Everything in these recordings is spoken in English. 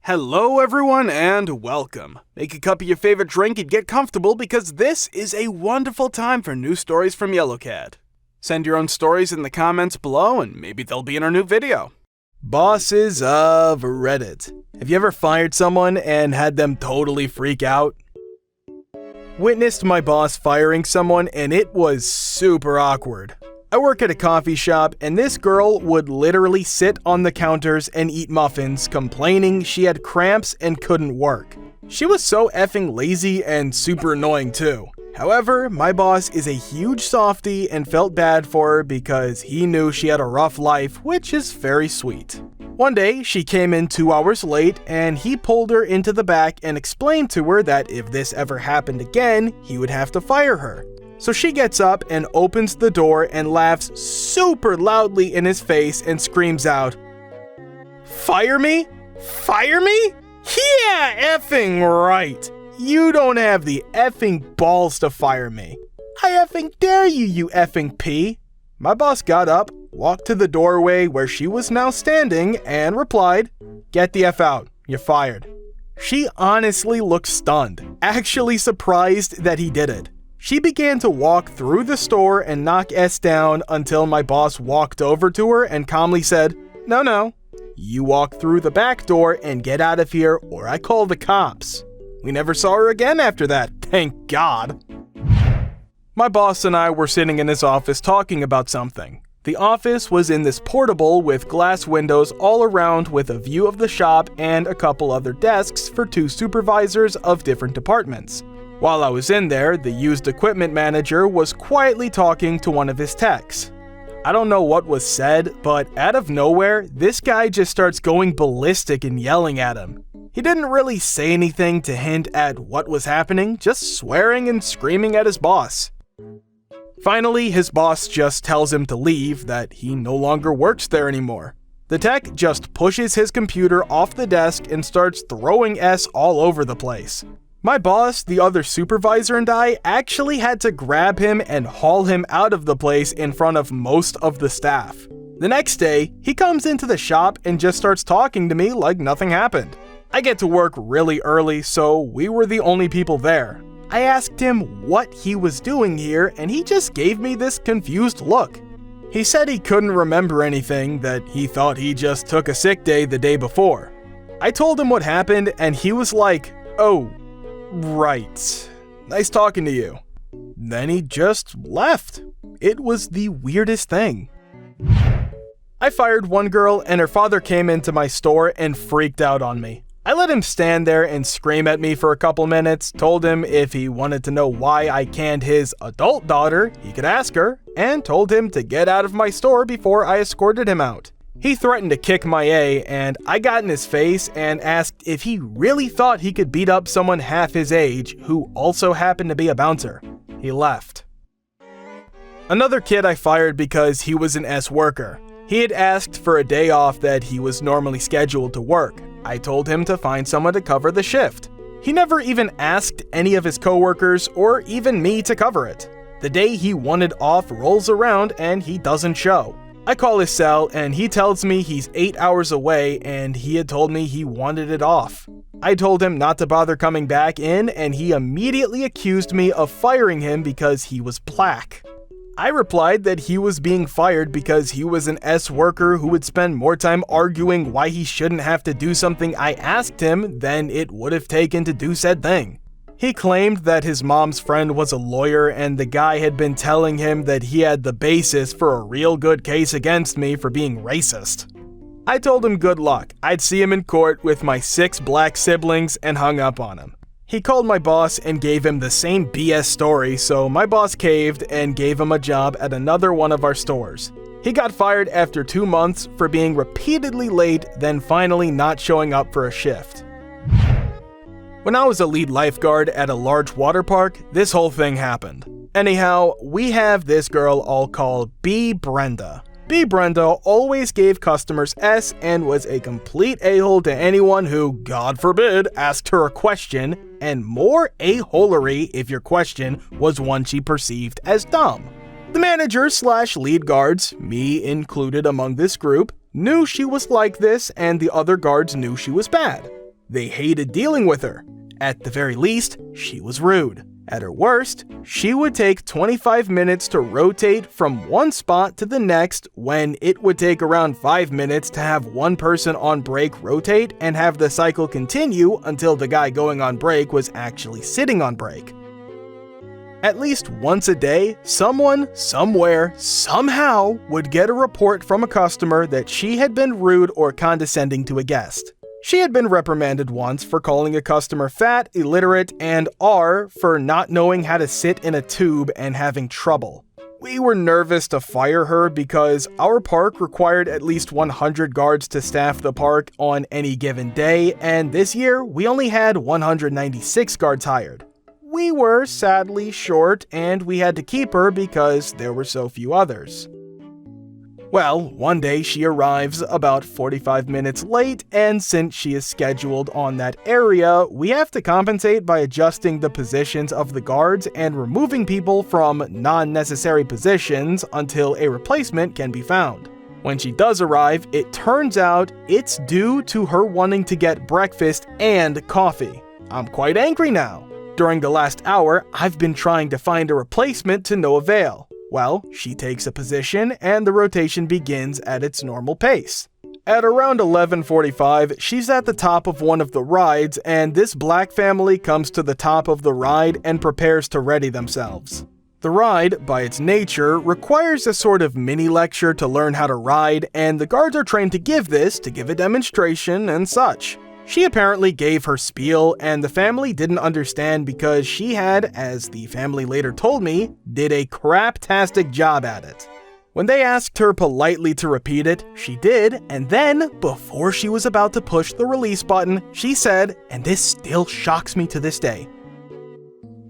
Hello everyone and welcome. Make a cup of your favorite drink and get comfortable because this is a wonderful time for new stories from Yellowcat. Send your own stories in the comments below and maybe they'll be in our new video. Bosses of Reddit. Have you ever fired someone and had them totally freak out? Witnessed my boss firing someone and it was super awkward. I work at a coffee shop and this girl would literally sit on the counters and eat muffins, complaining she had cramps and couldn't work. She was so effing lazy and super annoying too. However, my boss is a huge softie and felt bad for her because he knew she had a rough life, which is very sweet. One day, she came in 2 hours late and he pulled her into the back and explained to her that if this ever happened again, he would have to fire her. So she gets up and opens the door and laughs super loudly in his face and screams out, "Fire me? Fire me? Yeah, effing right. You don't have the effing balls to fire me. I effing dare you, you effing P." My boss got up, walked to the doorway where she was now standing, and replied, "Get the F out, you're fired." She honestly looked stunned, actually surprised that he did it. She began to walk through the store and knock S down until my boss walked over to her and calmly said, No, you walk through the back door and get out of here or I call the cops." We never saw her again after that, thank God. My boss and I were sitting in his office talking about something. The office was in this portable with glass windows all around with a view of the shop and a couple other desks for 2 supervisors of different departments. While I was in there, the used equipment manager was quietly talking to one of his techs. I don't know what was said, but out of nowhere, this guy just starts going ballistic and yelling at him. He didn't really say anything to hint at what was happening, just swearing and screaming at his boss. Finally, his boss just tells him to leave, that he no longer works there anymore. The tech just pushes his computer off the desk and starts throwing S all over the place. My boss, the other supervisor, and I actually had to grab him and haul him out of the place in front of most of the staff. The next day, he comes into the shop and just starts talking to me like nothing happened. I get to work really early, so we were the only people there. I asked him what he was doing here, and he just gave me this confused look. He said he couldn't remember anything, that he thought he just took a sick day the day before. I told him what happened, and he was like, "Oh, right. Nice talking to you." Then he just left. It was the weirdest thing. I fired one girl and her father came into my store and freaked out on me. I let him stand there and scream at me for a couple minutes, told him if he wanted to know why I canned his adult daughter, he could ask her, and told him to get out of my store before I escorted him out. He threatened to kick my A, and I got in his face and asked if he really thought he could beat up someone half his age who also happened to be a bouncer. He left. Another kid I fired because he was an S worker. He had asked for a day off that he was normally scheduled to work. I told him to find someone to cover the shift. He never even asked any of his coworkers or even me to cover it. The day he wanted off rolls around and he doesn't show. I call his cell and he tells me he's 8 hours away and he had told me he wanted it off. I told him not to bother coming back in and he immediately accused me of firing him because he was black. I replied that he was being fired because he was an S worker who would spend more time arguing why he shouldn't have to do something I asked him than it would have taken to do said thing. He claimed that his mom's friend was a lawyer and the guy had been telling him that he had the basis for a real good case against me for being racist. I told him good luck, I'd see him in court with my 6 black siblings and hung up on him. He called my boss and gave him the same BS story, so my boss caved and gave him a job at another one of our stores. He got fired after 2 months for being repeatedly late, then finally not showing up for a shift. When I was a lead lifeguard at a large water park, this whole thing happened. Anyhow, we have this girl all called B. Brenda. B. Brenda always gave customers S and was a complete a-hole to anyone who, God forbid, asked her a question, and more a-holery if your question was one she perceived as dumb. The manager/lead guards, me included among this group, knew she was like this and the other guards knew she was bad. They hated dealing with her. At the very least, she was rude. At her worst, she would take 25 minutes to rotate from one spot to the next when it would take around 5 minutes to have one person on break rotate and have the cycle continue until the guy going on break was actually sitting on break. At least once a day, someone, somewhere, somehow would get a report from a customer that she had been rude or condescending to a guest. She had been reprimanded once for calling a customer fat, illiterate, and R for not knowing how to sit in a tube and having trouble. We were nervous to fire her because our park required at least 100 guards to staff the park on any given day, and this year we only had 196 guards hired. We were sadly short, and we had to keep her because there were so few others. Well, one day she arrives about 45 minutes late, and since she is scheduled on that area, we have to compensate by adjusting the positions of the guards and removing people from non-necessary positions until a replacement can be found. When she does arrive, it turns out it's due to her wanting to get breakfast and coffee. I'm quite angry now. During the last hour, I've been trying to find a replacement to no avail. Well, she takes a position and the rotation begins at its normal pace. At around 11:45, she's at the top of one of the rides, and this black family comes to the top of the ride and prepares to ready themselves. The ride, by its nature, requires a sort of mini lecture to learn how to ride, and the guards are trained to give a demonstration and such. She apparently gave her spiel, and the family didn't understand because she had, as the family later told me, did a craptastic job at it. When they asked her politely to repeat it, she did, and then, before she was about to push the release button, she said, and this still shocks me to this day,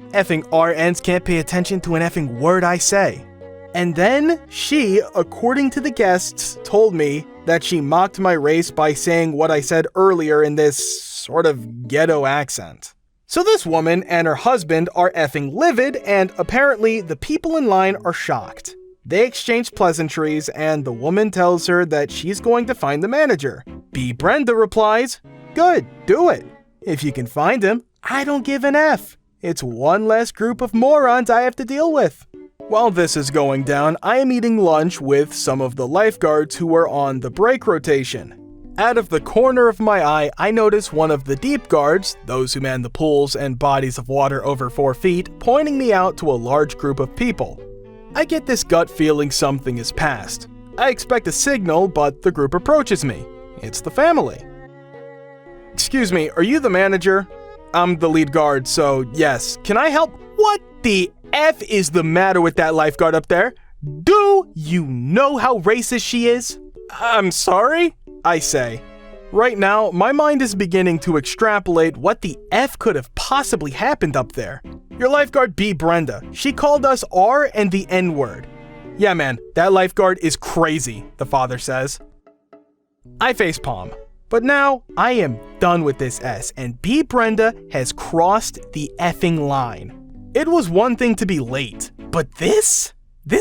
"Effing RNs can't pay attention to an effing word I say." And then she, according to the guests, told me that she mocked my race by saying what I said earlier in this sort of ghetto accent. So this woman and her husband are effing livid, and apparently the people in line are shocked. They exchange pleasantries, and the woman tells her that she's going to find the manager. B. Brenda replies, "Good, do it. If you can find him, I don't give an F. It's one less group of morons I have to deal with." While this is going down, I am eating lunch with some of the lifeguards who are on the break rotation. Out of the corner of my eye, I notice one of the deep guards, those who man the pools and bodies of water over 4 feet, pointing me out to a large group of people. I get this gut feeling something is past. I expect a signal, but the group approaches me. It's the family. "Excuse me, are you the manager?" "I'm the lead guard, so yes. Can I help?" "What the F is the matter with that lifeguard up there? Do you know how racist she is?" "I'm sorry," I say. Right now, my mind is beginning to extrapolate what the F could have possibly happened up there. "Your lifeguard B. Brenda, she called us R and the N-word." "Yeah man, that lifeguard is crazy," the father says. I facepalm. But now, I am done with this S, and B. Brenda has crossed the effing line. It was one thing to be late, but this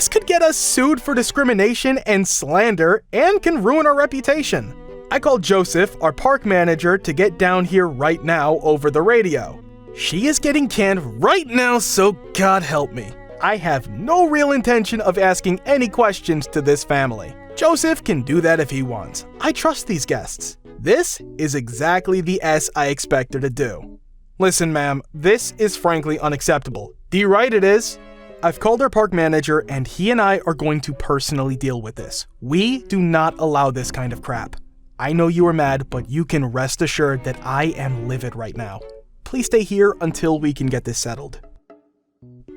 could get us sued for discrimination and slander and can ruin our reputation. I called Joseph, our park manager, to get down here right now over the radio. She is getting canned right now, so God help me. I have no real intention of asking any questions to this family. Joseph can do that if he wants. I trust these guests. This is exactly the S I expect her to do. "Listen, ma'am, this is frankly unacceptable." "D right it is." I've called our park manager and he and I are going to personally deal with this. We do not allow this kind of crap. I know you are mad, but you can rest assured that I am livid right now. Please stay here until we can get this settled.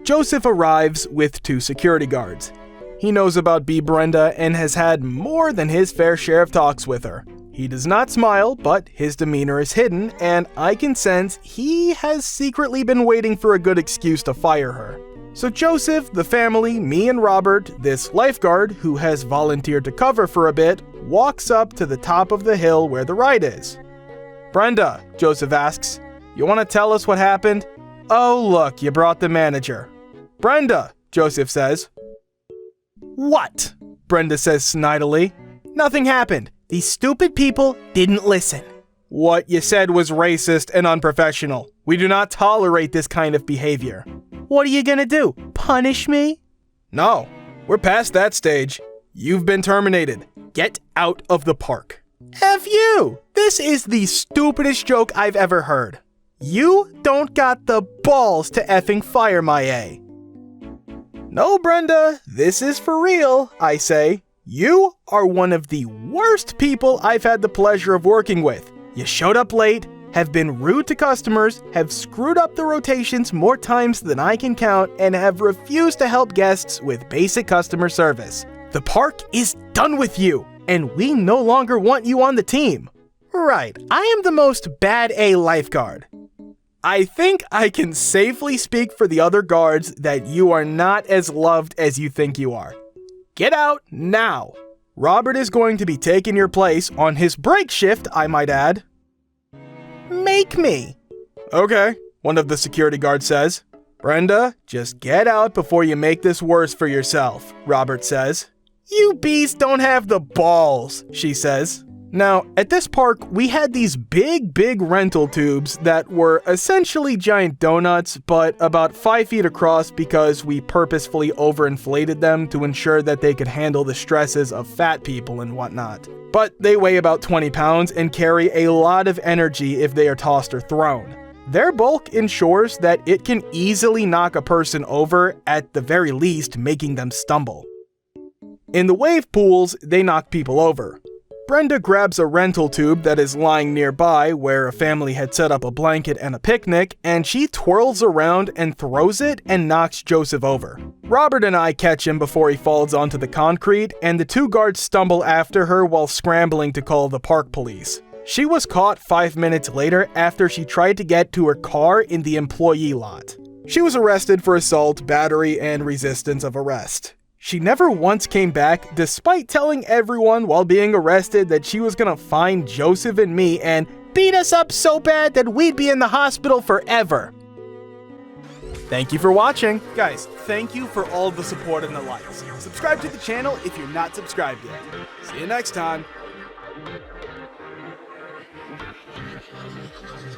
Joseph arrives with 2 security guards. He knows about B. Brenda and has had more than his fair share of talks with her. He does not smile, but his demeanor is hidden, and I can sense he has secretly been waiting for a good excuse to fire her. So Joseph, the family, me and Robert, this lifeguard who has volunteered to cover for a bit, walks up to the top of the hill where the ride is. "Brenda," Joseph asks, "you want to tell us what happened?" "Oh look, you brought the manager." "Brenda," Joseph says. "What?" Brenda says snidely. "Nothing happened. These stupid people didn't listen." What you said was racist and unprofessional. We do not tolerate this kind of behavior. What are you gonna do? Punish me? No, we're past that stage. You've been terminated. Get out of the park. F you! This is the stupidest joke I've ever heard. You don't got the balls to effing fire my A. No, Brenda, this is for real, I say. You are one of the worst people I've had the pleasure of working with. You showed up late, have been rude to customers, have screwed up the rotations more times than I can count, and have refused to help guests with basic customer service. The park is done with you, and we no longer want you on the team. Right, I am the most bad A lifeguard. I think I can safely speak for the other guards that you are not as loved as you think you are. Get out now. Robert is going to be taking your place on his break shift, I might add. Make me. Okay, one of the security guards says. Brenda, just get out before you make this worse for yourself, Robert says. You bees don't have the balls, she says. Now, at this park, we had these big rental tubes that were essentially giant donuts, but about 5 feet across because we purposefully overinflated them to ensure that they could handle the stresses of fat people and whatnot. But they weigh about 20 pounds and carry a lot of energy if they are tossed or thrown. Their bulk ensures that it can easily knock a person over, at the very least making them stumble. In the wave pools, they knock people over. Brenda grabs a rental tube that is lying nearby where a family had set up a blanket and a picnic, and she twirls around and throws it and knocks Joseph over. Robert and I catch him before he falls onto the concrete, and the two guards stumble after her while scrambling to call the park police. She was caught 5 minutes later after she tried to get to her car in the employee lot. She was arrested for assault, battery, and resistance of arrest. She never once came back, despite telling everyone while being arrested that she was gonna find Joseph and me and beat us up so bad that we'd be in the hospital forever. Thank you for watching. Guys, thank you for all the support and the likes. Subscribe to the channel if you're not subscribed yet. See you next time.